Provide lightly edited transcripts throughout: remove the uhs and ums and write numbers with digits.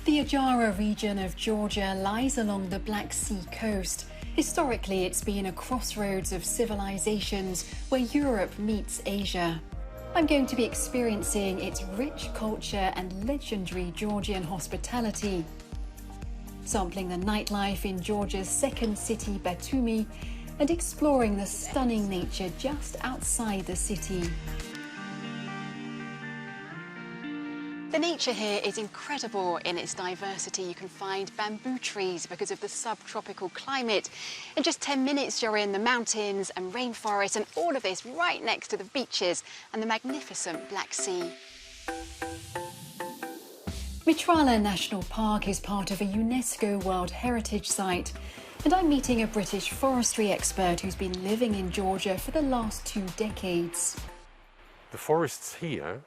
The Ajara region of Georgia lies along the Black Sea coast. Historically, it's been a crossroads of civilizations where Europe meets Asia. I'm going to be experiencing its rich culture and legendary Georgian hospitality, sampling the nightlife in Georgia's second city, Batumi, and exploring the stunning nature just outside the city. The nature here is incredible in its diversity. You can find bamboo trees because of the subtropical climate. In just 10 minutes, you're in the mountains and rainforest, and all of this right next to the beaches and the magnificent Black Sea. Mitrala National Park is part of a UNESCO World Heritage Site, and I'm meeting a British forestry expert who's been living in Georgia for the last 2 decades. The forests here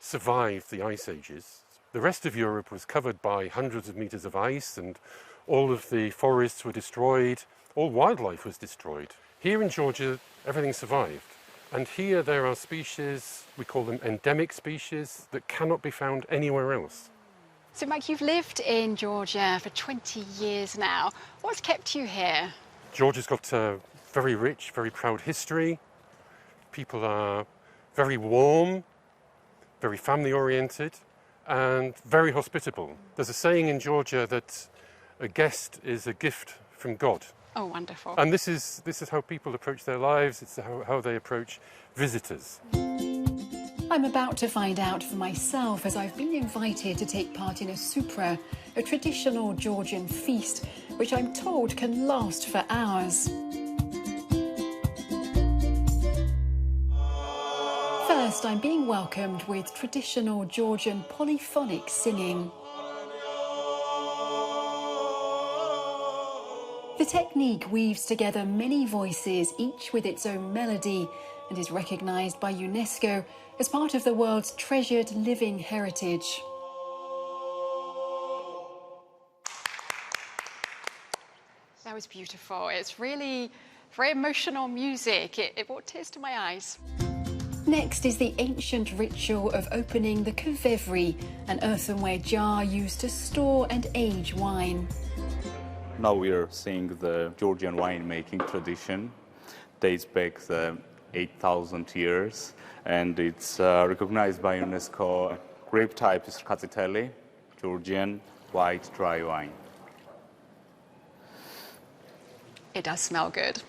survived the ice ages. The rest of Europe was covered by hundreds of meters of ice, and all of the forests were destroyed, all wildlife was destroyed. Here in Georgia, everything survived. And here there are species, we call them endemic species, that cannot be found anywhere else. So Mike, you've lived in Georgia for 20 years now. What's kept you here? Georgia's got a very rich, very proud history. People are very warm, very family-oriented, and very hospitable. There's a saying in Georgia that a guest is a gift from God. Oh, wonderful. And this is how people approach their lives, it's how they approach visitors. I'm about to find out for myself, as I've been invited to take part in a supra, a traditional Georgian feast, which I'm told can last for hours. First, I'm being welcomed with traditional Georgian polyphonic singing. The technique weaves together many voices, each with its own melody, and is recognised by UNESCO as part of the world's treasured living heritage. That was beautiful. It's really very emotional music. It brought tears to my eyes. Next is the ancient ritual of opening the kevevri, an earthenware jar used to store and age wine. Now we are seeing the Georgian winemaking tradition. Dates back 8,000 years, and it's recognized by UNESCO. Grape type is katsiteli, Georgian white dry wine. It does smell good.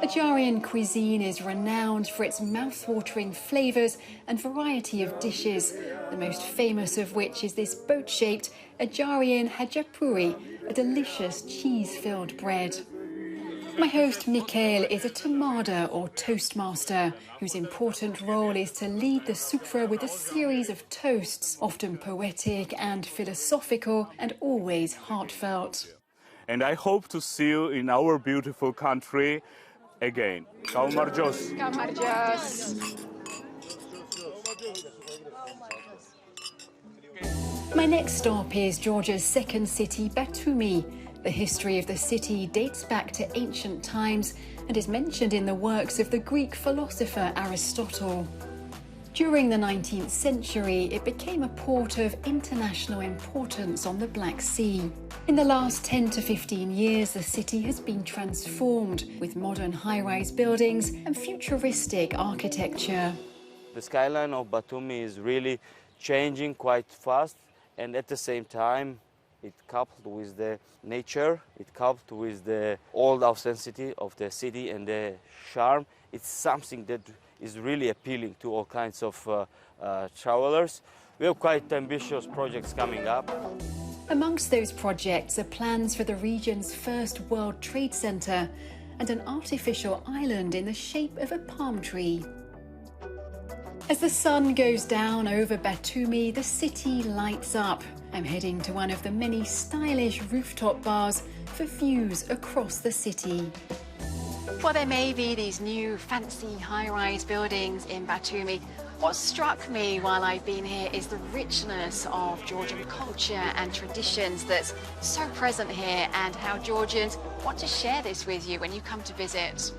Ajarian cuisine is renowned for its mouth-watering flavours and variety of dishes, the most famous of which is this boat-shaped Ajarian hachapuri, a delicious cheese-filled bread. My host Mikhail is a tamada or toastmaster, whose important role is to lead the supra with a series of toasts, often poetic and philosophical, and always heartfelt. And I hope to see you in our beautiful country again. Kalmarjos. Kalmarjos. My next stop is Georgia's second city, Batumi. The history of the city dates back to ancient times and is mentioned in the works of the Greek philosopher Aristotle. During the 19th century, it became a port of international importance on the Black Sea. In the last 10 to 15 years, the city has been transformed with modern high-rise buildings and futuristic architecture. The skyline of Batumi is really changing quite fast, and at the same time, it coupled with the nature, it coupled with the old authenticity of the city and the charm. It's something that is really appealing to all kinds of travelers. We have quite ambitious projects coming up. Amongst those projects are plans for the region's first World Trade Center and an artificial island in the shape of a palm tree. As the sun goes down over Batumi, the city lights up. I'm heading to one of the many stylish rooftop bars for views across the city. While there may be these new fancy high-rise buildings in Batumi, what struck me while I've been here is the richness of Georgian culture and traditions that's so present here, and how Georgians want to share this with you when you come to visit.